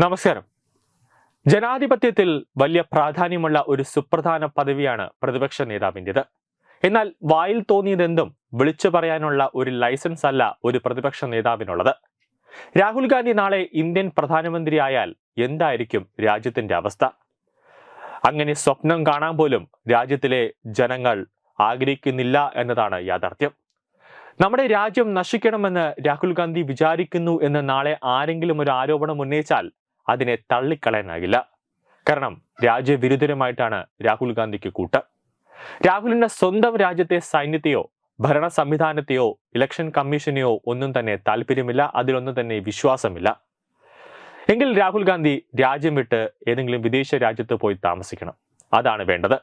നമസ്കാരം. ജനാധിപത്യത്തിൽ വലിയ പ്രാധാന്യമുള്ള ഒരു സുപ്രധാന പദവിയാണ് പ്രതിപക്ഷ നേതാവിൻ്റെത്. എന്നാൽ വായിൽ തോന്നിയതെന്തും വിളിച്ചു പറയാനുള്ള ഒരു ലൈസൻസ് അല്ല ഒരു പ്രതിപക്ഷ നേതാവിനുള്ളത്. രാഹുൽ ഗാന്ധി നാളെ ഇന്ത്യൻ പ്രധാനമന്ത്രിയായാൽ എന്തായിരിക്കും രാജ്യത്തിന്റെ അവസ്ഥ? അങ്ങനെ സ്വപ്നം കാണാൻ പോലും രാജ്യത്തിലെ ജനങ്ങൾ ആഗ്രഹിക്കുന്നില്ല എന്നതാണ് യാഥാർത്ഥ്യം. നമ്മുടെ രാജ്യം നശിക്കണമെന്ന് രാഹുൽ ഗാന്ധി വിചാരിക്കുന്നു എന്ന് നാളെ ആരെങ്കിലും ഒരു ആരോപണം ഉന്നയിച്ചാൽ അതിനെ തള്ളിക്കളയാനാകില്ല. കാരണം രാജ്യവിരുദ്ധരുമായിട്ടാണ് രാഹുൽ ഗാന്ധിക്ക് കൂട്ട്. രാഹുലിന്റെ സ്വന്തം രാജ്യത്തെ സൈന്യത്തെയോ ഭരണ സംവിധാനത്തെയോ ഇലക്ഷൻ കമ്മീഷനെയോ ഒന്നും തന്നെ താല്പര്യമില്ല, അതിലൊന്നും തന്നെ വിശ്വാസമില്ല. എങ്കിൽ രാഹുൽ ഗാന്ധി രാജ്യം വിട്ട് ഏതെങ്കിലും വിദേശ രാജ്യത്ത് പോയി താമസിക്കണം. അതാണ് വേണ്ടത്.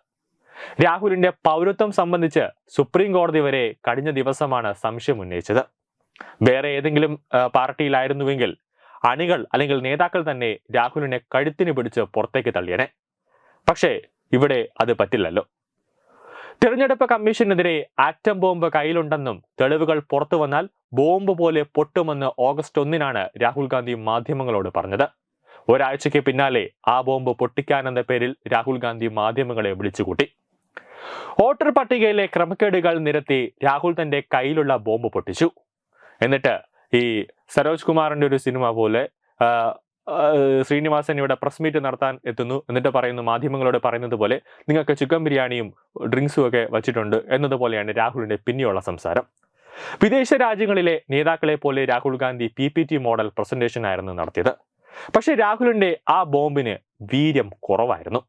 രാഹുലിന്റെ പൗരത്വം സംബന്ധിച്ച് സുപ്രീം കോടതി വരെ കഴിഞ്ഞ ദിവസമാണ് സംശയം ഉന്നയിച്ചത്. വേറെ ഏതെങ്കിലും പാർട്ടിയിലായിരുന്നുവെങ്കിൽ അണികൾ അല്ലെങ്കിൽ നേതാക്കൾ തന്നെ രാഹുലിനെ കഴുത്തിന് പിടിച്ച് പുറത്തേക്ക് തള്ളിയനെ. പക്ഷേ ഇവിടെ അത് പറ്റില്ലല്ലോ. തിരഞ്ഞെടുപ്പ് കമ്മീഷനെതിരെ ആറ്റം ബോംബ് കയ്യിലുണ്ടെന്നും തെളിവുകൾ പുറത്തു വന്നാൽ ബോംബ് പോലെ പൊട്ടുമെന്ന് ഓഗസ്റ്റ് 1 രാഹുൽ ഗാന്ധി മാധ്യമങ്ങളോട് പറഞ്ഞത്. ഒരാഴ്ചയ്ക്ക് പിന്നാലെ ആ ബോംബ് പൊട്ടിക്കാനെന്ന പേരിൽ രാഹുൽ ഗാന്ധി മാധ്യമങ്ങളെ വിളിച്ചുകൂട്ടി. വോട്ടർ പട്ടികയിലെ ക്രമക്കേടുകൾ നിരത്തി രാഹുൽ തന്റെ കയ്യിലുള്ള ബോംബ് പൊട്ടിച്ചു. എന്നിട്ട് ഈ സരോജ് കുമാറിന്റെ ഒരു സിനിമ പോലെ ശ്രീനിവാസൻ ഇവിടെ പ്രസ് മീറ്റ് നടത്താൻ എത്തുന്നു. എന്നിട്ട് പറയുന്നു, മാധ്യമങ്ങളോട് പറയുന്നത് പോലെ നിങ്ങൾക്ക് ചിക്കൻ ബിരിയാണിയും ഡ്രിങ്ക്സും ഒക്കെ വച്ചിട്ടുണ്ട് എന്നതുപോലെയാണ് രാഹുലിന്റെ പിന്നെയുള്ള സംസാരം. വിദേശ രാജ്യങ്ങളിലെ നേതാക്കളെ പോലെ Rahul Gandhi PPT model presentation ആയിരുന്നു നടത്തിയത്. പക്ഷെ രാഹുലിന്റെ ആ ബോംബിന് വീര്യം കുറവായിരുന്നു.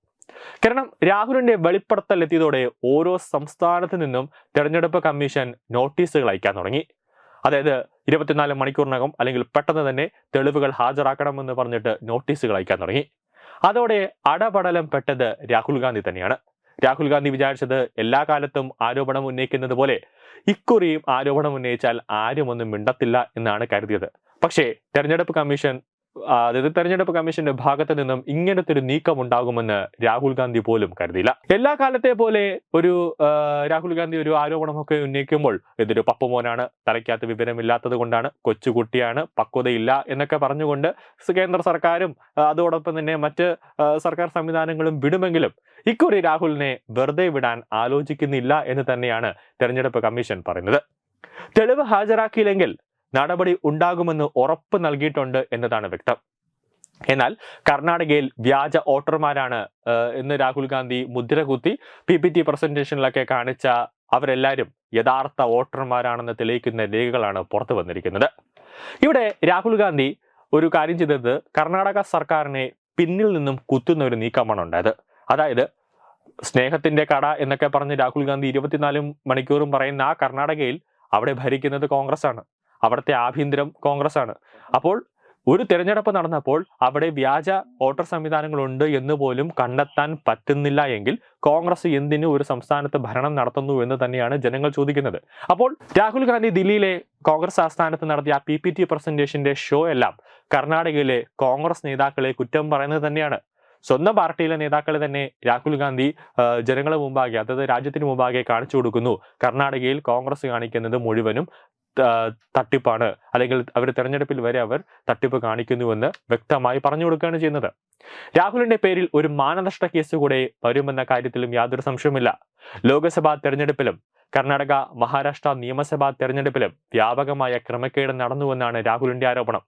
കാരണം രാഹുലിന്റെ വെളിപ്പെടുത്തൽ എത്തിയതോടെ ഓരോ സംസ്ഥാനത്തു നിന്നും തെരഞ്ഞെടുപ്പ് കമ്മീഷൻ നോട്ടീസുകൾ അയക്കാൻ തുടങ്ങി. അതായത് 24 മണിക്കൂറിനകം അല്ലെങ്കിൽ പെട്ടെന്ന് തന്നെ തെളിവുകൾ ഹാജരാക്കണമെന്ന് പറഞ്ഞിട്ട് നോട്ടീസുകൾ അയക്കാൻ തുടങ്ങി. അതോടെ അടപടലം പെട്ടത് രാഹുൽ ഗാന്ധി തന്നെയാണ്. രാഹുൽ ഗാന്ധി വിചാരിച്ചത് എല്ലാ കാലത്തും ആരോപണം ഉന്നയിക്കുന്നത് പോലെ ഇക്കുറിയും ആരോപണം ഉന്നയിച്ചാൽ ആരും ഒന്നും മിണ്ടത്തില്ല എന്നാണ് കരുതിയത്. പക്ഷേ തെരഞ്ഞെടുപ്പ് കമ്മീഷന്റെ ഭാഗത്ത് നിന്നും ഇങ്ങനത്തെ ഒരു നീക്കം ഉണ്ടാകുമെന്ന് രാഹുൽ ഗാന്ധി പോലും കരുതിയില്ല. എല്ലാ കാലത്തെ പോലെ രാഹുൽ ഗാന്ധി ഒരു ആരോപണമൊക്കെ ഉന്നയിക്കുമ്പോൾ ഇതൊരു പപ്പുമോനാണ്, തലയ്ക്കകത്ത് വിവരമില്ലാത്തത് കൊണ്ടാണ്, കൊച്ചുകുട്ടിയാണ്, പക്വതയില്ല എന്നൊക്കെ പറഞ്ഞുകൊണ്ട് കേന്ദ്ര സർക്കാരും അതോടൊപ്പം തന്നെ മറ്റ് സർക്കാർ സംവിധാനങ്ങളും വിടുമെങ്കിലും ഇക്കുറി രാഹുലിനെ വെറുതെ വിടാൻ ആലോചിക്കുന്നില്ല എന്ന് തന്നെയാണ് തെരഞ്ഞെടുപ്പ് കമ്മീഷൻ പറയുന്നത്. തെളിവ് ഹാജരാക്കിയില്ലെങ്കിൽ നടപടി ഉണ്ടാകുമെന്ന് ഉറപ്പ് നൽകിയിട്ടുണ്ട് എന്നതാണ് വ്യക്തം. എന്നാൽ കർണാടകയിൽ വ്യാജ വോട്ടർമാരാണ് എന്ന് രാഹുൽ ഗാന്ധി മുദ്ര കുത്തി PPT പ്രസന്റേഷനിലൊക്കെ കാണിച്ച അവരെല്ലാവരും യഥാർത്ഥ വോട്ടർമാരാണെന്ന് തെളിയിക്കുന്ന രേഖകളാണ് പുറത്തു വന്നിരിക്കുന്നത്. ഇവിടെ രാഹുൽ ഗാന്ധി ഒരു കാര്യം ചെയ്തത് കർണാടക സർക്കാരിനെ പിന്നിൽ നിന്നും കുത്തുന്ന ഒരു നീക്കമാണ് ഉണ്ടായത്. അതായത് സ്നേഹത്തിന്റെ കട എന്നൊക്കെ പറഞ്ഞ് രാഹുൽ ഗാന്ധി 24 മണിക്കൂറും പറയുന്ന ആ കർണാടകയിൽ അവിടെ ഭരിക്കുന്നത് കോൺഗ്രസ് ആണ്. അവിടുത്തെ ആഭ്യന്തരം കോൺഗ്രസ് ആണ്. അപ്പോൾ ഒരു തെരഞ്ഞെടുപ്പ് നടന്നപ്പോൾ അവിടെ വ്യാജ വോട്ടർ സംവിധാനങ്ങളുണ്ട് എന്ന് പോലും കണ്ടെത്താൻ പറ്റുന്നില്ല എങ്കിൽ കോൺഗ്രസ് എന്തിനു ഒരു സംസ്ഥാനത്ത് ഭരണം നടത്തുന്നു എന്ന് തന്നെയാണ് ജനങ്ങൾ ചോദിക്കുന്നത്. അപ്പോൾ രാഹുൽ ഗാന്ധി ദില്ലിയിലെ കോൺഗ്രസ് ആസ്ഥാനത്ത് നടത്തിയ PPT പ്രസന്റേഷന്റെ ഷോ എല്ലാം കർണാടകയിലെ കോൺഗ്രസ് നേതാക്കളെ കുറ്റം പറയുന്നത് തന്നെയാണ്. സ്വന്തം പാർട്ടിയിലെ നേതാക്കളെ തന്നെ രാഹുൽ ഗാന്ധി ജനങ്ങളെ മുമ്പാകെ, അതായത് രാജ്യത്തിന് മുമ്പാകെ കാണിച്ചു കൊടുക്കുന്നു കർണാടകയിൽ കോൺഗ്രസ് കാണിക്കുന്നത് മുഴുവനും തട്ടിപ്പാണ്, അല്ലെങ്കിൽ അവർ തെരഞ്ഞെടുപ്പിൽ വരെ അവർ തട്ടിപ്പ് കാണിക്കുന്നുവെന്ന് വ്യക്തമായി പറഞ്ഞു കൊടുക്കുകയാണ് ചെയ്യുന്നത്. രാഹുലിന്റെ പേരിൽ ഒരു മാനനഷ്ട കേസ് കൂടെ വരുമെന്ന കാര്യത്തിലും യാതൊരു സംശയവുമില്ല. ലോക്സഭാ തെരഞ്ഞെടുപ്പിലും കർണാടക, മഹാരാഷ്ട്ര നിയമസഭാ തെരഞ്ഞെടുപ്പിലും വ്യാപകമായ ക്രമക്കേട് നടന്നുവെന്നാണ് രാഹുലിന്റെ ആരോപണം.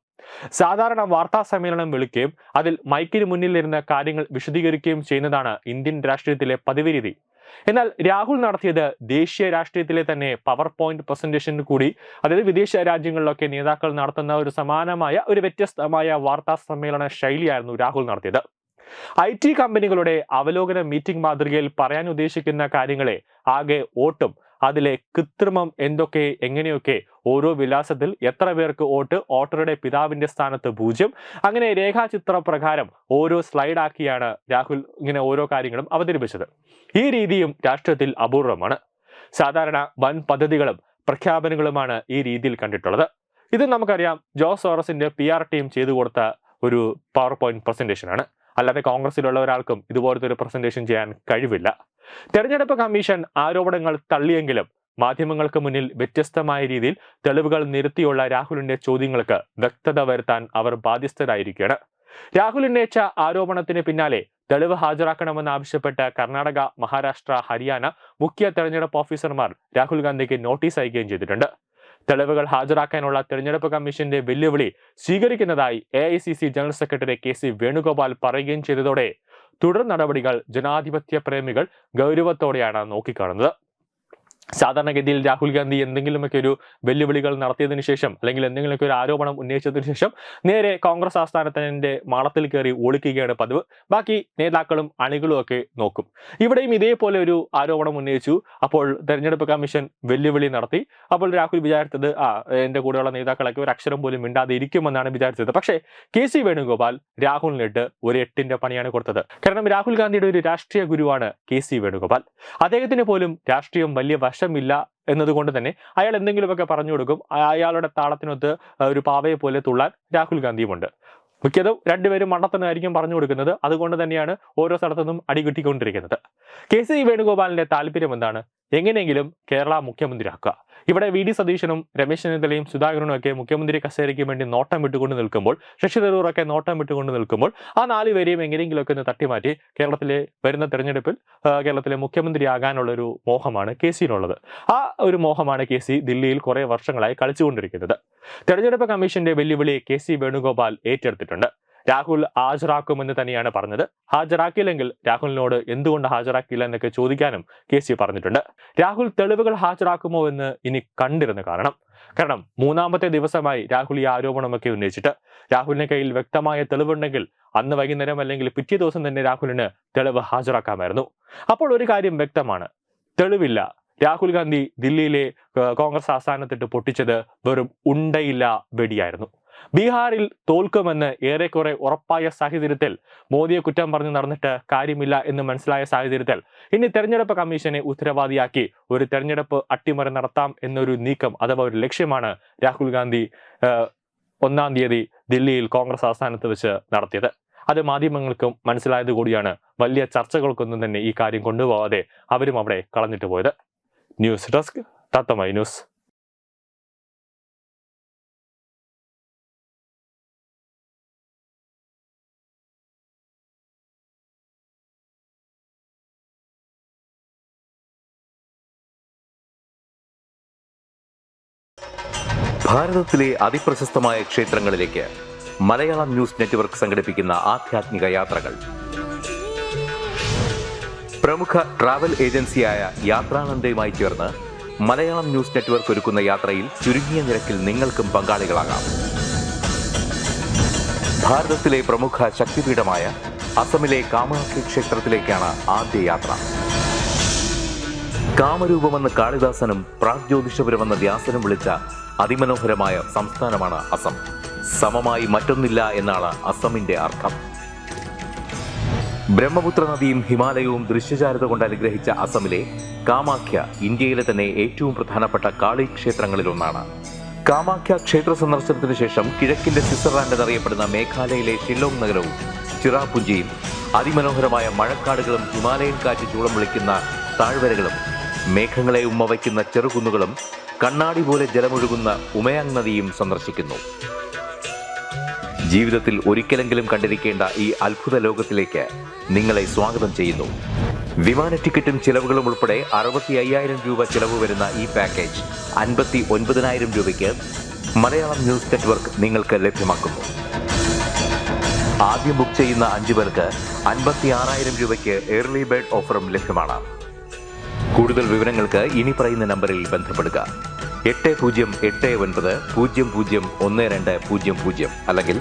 സാധാരണ വാർത്താ സമ്മേളനം വിളിക്കുകയും അതിൽ മൈക്കിന് മുന്നിലിരുന്ന കാര്യങ്ങൾ വിശദീകരിക്കുകയും ചെയ്യുന്നതാണ് ഇന്ത്യൻ രാഷ്ട്രീയത്തിലെ പതിവ് രീതി. എന്നാൽ രാഹുൽ നടത്തിയത് ദേശീയ രാഷ്ട്രീയത്തിലെ തന്നെ പവർ പോയിന്റ് പ്രസന്റേഷൻ കൂടി, അതായത് വിദേശ രാജ്യങ്ങളിലൊക്കെ നേതാക്കൾ നടത്തുന്ന ഒരു സമാനമായ ഒരു വ്യത്യസ്തമായ വാർത്താ സമ്മേളന ശൈലിയായിരുന്നു രാഹുൽ നടത്തിയത്. IT കമ്പനികളുടെ അവലോകന മീറ്റിംഗ് മാതൃകയിൽ പറയാൻ ഉദ്ദേശിക്കുന്ന കാര്യങ്ങളെ ആകെ വോട്ടും അതിലെ കൃത്രിമം എന്തൊക്കെ എങ്ങനെയൊക്കെ ഓരോ വിലാസത്തിൽ എത്ര പേർക്ക് വോട്ട്, വോട്ടറുടെ പിതാവിന്റെ സ്ഥാനത്ത് 0, അങ്ങനെ രേഖാചിത്ര പ്രകാരം ഓരോ സ്ലൈഡാക്കിയാണ് രാഹുൽ ഇങ്ങനെ ഓരോ കാര്യങ്ങളും അവതരിപ്പിച്ചത്. ഈ രീതിയും രാഷ്ട്രീയത്തിൽ അപൂർവമാണ്. സാധാരണ വൻ പദ്ധതികളും പ്രഖ്യാപനങ്ങളുമാണ് ഈ രീതിയിൽ കണ്ടിട്ടുള്ളത്. ഇത് നമുക്കറിയാം, ജോസ് സോറസിന്റെ PR ടീം ചെയ്തു കൊടുത്ത ഒരു പവർ പോയിന്റ് പ്രസന്റേഷനാണ്. അല്ലാതെ കോൺഗ്രസിലുള്ള ഒരാൾക്കും ഇതുപോലത്തെ ഒരു പ്രസന്റേഷൻ ചെയ്യാൻ കഴിവില്ല. തെരഞ്ഞെടുപ്പ് കമ്മീഷൻ ആരോപണങ്ങൾ തള്ളിയെങ്കിലും മാധ്യമങ്ങൾക്ക് മുന്നിൽ വ്യത്യസ്തമായ രീതിയിൽ തെളിവുകൾ നിരത്തിയുള്ള രാഹുലിന്റെ ചോദ്യങ്ങൾക്ക് വ്യക്തത വരുത്താൻ അവർ ബാധ്യസ്ഥരായിരിക്കുകയാണ്. രാഹുൽ ഉന്നയിച്ച ആരോപണത്തിന് പിന്നാലെ തെളിവ് ഹാജരാക്കണമെന്നാവശ്യപ്പെട്ട് കർണാടക, മഹാരാഷ്ട്ര, ഹരിയാന മുഖ്യ തെരഞ്ഞെടുപ്പ് ഓഫീസർമാർ രാഹുൽ ഗാന്ധിക്ക് നോട്ടീസ് അയക്കുകയും ചെയ്തിട്ടുണ്ട്. തെളിവുകൾ ഹാജരാക്കാനുള്ള തെരഞ്ഞെടുപ്പ് കമ്മീഷന്റെ വെല്ലുവിളി സ്വീകരിക്കുന്നതായി AICC general secretary KC Venugopal പറയുകയും ചെയ്തതോടെ തുടർ നടപടികൾ ജനാധിപത്യ പ്രേമികൾ ഗൗരവത്തോടെയാണ് നോക്കിക്കാണുന്നത്. സാധാരണഗതിയിൽ രാഹുൽ ഗാന്ധി എന്തെങ്കിലുമൊക്കെ ഒരു വെല്ലുവിളികൾ നടത്തിയതിനു ശേഷം അല്ലെങ്കിൽ എന്തെങ്കിലുമൊക്കെ ഒരു ആരോപണം ഉന്നയിച്ചതിനു ശേഷം നേരെ കോൺഗ്രസ് ആസ്ഥാനത്തിന്റെ മാളത്തിൽ കയറി ഒളിക്കുകയാണ് പതിവ്. ബാക്കി നേതാക്കളും അണികളും ഒക്കെ നോക്കും. ഇവിടെയും ഇതേപോലെ ഒരു ആരോപണം ഉന്നയിച്ചു. അപ്പോൾ തെരഞ്ഞെടുപ്പ് കമ്മീഷൻ വെല്ലുവിളി നടത്തി. അപ്പോൾ രാഹുൽ വിചാരിച്ചത് എന്റെ കൂടെയുള്ള നേതാക്കളൊക്കെ ഒരു അക്ഷരം പോലും മിണ്ടാതെ ഇരിക്കുമെന്നാണ് വിചാരിച്ചത്. പക്ഷേ KC വേണുഗോപാൽ രാഹുലിനിട്ട് ഒരു 8ന്റെ പണിയാണ് കൊടുത്തത്. കാരണം രാഹുൽ ഗാന്ധിയുടെ ഒരു രാഷ്ട്രീയ ഗുരുവാണ് KC വേണുഗോപാൽ. അദ്ദേഹത്തിന് പോലും രാഷ്ട്രീയം വലിയ വശമില്ല എന്നതുകൊണ്ട് തന്നെ അയാൾ എന്തെങ്കിലുമൊക്കെ പറഞ്ഞു കൊടുക്കും. അയാളുടെ താളത്തിനൊത്ത് ഒരു പാവയെ പോലെ തുള്ളാൻ രാഹുൽ ഗാന്ധിയുമുണ്ട്. മിക്കതും രണ്ടുപേരും മണ്ടത്തനായിരിക്കും പറഞ്ഞു കൊടുക്കുന്നത്. അതുകൊണ്ട് തന്നെയാണ് ഓരോ സ്ഥലത്തുനിന്നും അടികിട്ടിക്കൊണ്ടിരിക്കുന്നത്. KC വേണുഗോപാലിന്റെ താല്പര്യം എന്താണ്? എങ്ങനെയെങ്കിലും കേരള മുഖ്യമന്ത്രിയാക്കുക. ഇവിടെ VD സതീശനും രമേശ് ചെന്നിത്തലയും സുധാകരനും ഒക്കെ മുഖ്യമന്ത്രി കസേരയ്ക്ക് വേണ്ടി നോട്ടം വിട്ടുകൊണ്ട് നിൽക്കുമ്പോൾ, ശശി തരൂറൊക്കെ നോട്ടം വിട്ടുകൊണ്ട് നിൽക്കുമ്പോൾ ആ 4 പേരെയും എങ്ങനെയെങ്കിലുമൊക്കെ ഒന്ന് തട്ടിമാറ്റി കേരളത്തിലെ വരുന്ന തെരഞ്ഞെടുപ്പിൽ കേരളത്തിലെ മുഖ്യമന്ത്രിയാകാനുള്ള ഒരു മോഹമാണ് KCനുള്ളത്. ആ ഒരു മോഹമാണ് KC ദില്ലിയിൽ കുറെ വർഷങ്ങളായി കളിച്ചുകൊണ്ടിരിക്കുന്നത്. തെരഞ്ഞെടുപ്പ് കമ്മീഷന്റെ വെല്ലുവിളി KC വേണുഗോപാൽ ഏറ്റെടുത്തിട്ടുണ്ട്. രാഹുൽ ഹാജരാക്കുമെന്ന് തന്നെയാണ് പറഞ്ഞത്. ഹാജരാക്കിയില്ലെങ്കിൽ രാഹുലിനോട് എന്തുകൊണ്ട് ഹാജരാക്കിയില്ല എന്നൊക്കെ ചോദിക്കാനും KC പറഞ്ഞിട്ടുണ്ട്. രാഹുൽ തെളിവുകൾ ഹാജരാക്കുമോ എന്ന് ഇനി കണ്ടിരുന്ന് കാണണം. കാരണം 3ാമത്തെ ദിവസമായി രാഹുൽ ഈ ആരോപണമൊക്കെ ഉന്നയിച്ചിട്ട്. രാഹുലിന്റെ കയ്യിൽ വ്യക്തമായ തെളിവുണ്ടെങ്കിൽ അന്ന് വൈകുന്നേരം അല്ലെങ്കിൽ പിറ്റേ ദിവസം തന്നെ രാഹുലിന് തെളിവ് ഹാജരാക്കാമായിരുന്നു. അപ്പോൾ ഒരു കാര്യം വ്യക്തമാണ്, തെളിവില്ല. രാഹുൽ ഗാന്ധി ദില്ലിയിലെ കോൺഗ്രസ് ആസ്ഥാനത്തിട്ട് പൊട്ടിച്ചത് വെറും ഉണ്ടയില്ല വെടിയായിരുന്നു. ബീഹാറിൽ തോൽക്കുമെന്ന് ഏറെക്കുറെ ഉറപ്പായ സാഹചര്യത്തിൽ, മോദിയെ കുറ്റം പറഞ്ഞു നടന്നിട്ട് കാര്യമില്ല എന്ന് മനസ്സിലായ സാഹചര്യത്തിൽ ഇനി തെരഞ്ഞെടുപ്പ് കമ്മീഷനെ ഉത്തരവാദിയാക്കി ഒരു തെരഞ്ഞെടുപ്പ് അട്ടിമറി നടത്താം എന്നൊരു നീക്കം അഥവാ ഒരു ലക്ഷ്യമാണ് രാഹുൽ ഗാന്ധി 1-ാം തീയതി ദില്ലിയിൽ കോൺഗ്രസ് ആസ്ഥാനത്ത് വെച്ച് നടത്തിയത്. അത് മാധ്യമങ്ങൾക്കും മനസ്സിലായത് കൂടിയാണ്. വലിയ ചർച്ചകൾക്കൊന്നും തന്നെ ഈ കാര്യം കൊണ്ടുപോകാതെ അവരും അവിടെ കളഞ്ഞിട്ട് പോയത്. ന്യൂസ് ഡെസ്ക് തത്തമൈ ന്യൂസ്. ഭാരതത്തിലെ അതിപ്രശസ്തമായ ക്ഷേത്രങ്ങളിലേക്ക് മലയാളം ന്യൂസ് നെറ്റ്വർക്ക് സംഘടിപ്പിക്കുന്ന ആധ്യാത്മിക യാത്രകൾ. പ്രമുഖ ട്രാവൽ ഏജൻസിയായ യാത്രാനന്ദയുമായി ചേർന്ന് മലയാളം ന്യൂസ് നെറ്റ്വർക്ക് ഒരുക്കുന്ന യാത്രയിൽ ചുരുങ്ങിയ നിരക്കിൽ നിങ്ങൾക്കും പങ്കാളികളാകാം. ഭാരതത്തിലെ പ്രമുഖ ശക്തിപീഠമായ അസമിലെ കാമാഖ്യ ക്ഷേത്രത്തിലേക്കാണ് ആദ്യ യാത്ര. കാമരൂപമെന്ന് കാളിദാസനും പ്രാഗ്ജ്യോതിഷപുരമെന്ന വ്യാസനും വിളിച്ച അതിമനോഹരമായ സംസ്ഥാനമാണ് അസം. സമമായി മറ്റൊന്നില്ല എന്നാണ് അസമിന്റെ അർത്ഥം. ബ്രഹ്മപുത്ര നദിയും ഹിമാലയവും ദൃശ്യചാരുത കൊണ്ട് അനുഗ്രഹിച്ച അസമിലെ കാമാഖ്യ ഇന്ത്യയിലെ തന്നെ ഏറ്റവും പ്രധാനപ്പെട്ട കാളി ക്ഷേത്രങ്ങളിലൊന്നാണ്. കാമാഖ്യ ക്ഷേത്ര സന്ദർശനത്തിന് ശേഷം കിഴക്കിന്റെ സ്വിറ്റ്സർലാൻഡ് എന്നറിയപ്പെടുന്ന മേഘാലയയിലെ ഷില്ലോങ് നഗരവും ചിറാപുഞ്ചിയും അതിമനോഹരമായ മഴക്കാടുകളും ഹിമാലയൻ കാറ്റ് ചൂളം വിളിക്കുന്ന താഴ്വരകളും മേഘങ്ങളെ ഉമ്മവയ്ക്കുന്ന ചെറുകുന്നുകളും കണ്ണാടി പോലെ ജലമൊഴുകുന്ന ഉമയാങ് നദിയും സന്ദർശിക്കുന്നു. ജീവിതത്തിൽ ഒരിക്കലെങ്കിലും കണ്ടിരിക്കേണ്ട ഈ അത്ഭുത ലോകത്തിലേക്ക് നിങ്ങളെ സ്വാഗതം ചെയ്യുന്നു. വിമാന ടിക്കറ്റും ചിലവുകളും ഉൾപ്പെടെ 65,000 രൂപ ചിലവ് വരുന്ന ഈ പാക്കേജ് 59,000 രൂപയ്ക്ക് മലയാളം ന്യൂസ് നെറ്റ്വർക്ക് നിങ്ങൾക്ക് ലഭ്യമാക്കുന്നു. ആദ്യം ബുക്ക് ചെയ്യുന്ന 5 പേർക്ക് 56,000 രൂപയ്ക്ക് ഏർലി ബേർഡ് ഓഫറും ലഭ്യമാണ്. കൂടുതൽ വിവരങ്ങൾക്ക് ഇനി പറയുന്ന നമ്പറിൽ ബന്ധപ്പെടുക. 8089001200 അല്ലെങ്കിൽ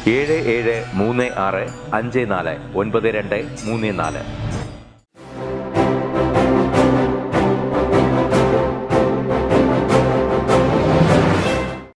7736549234.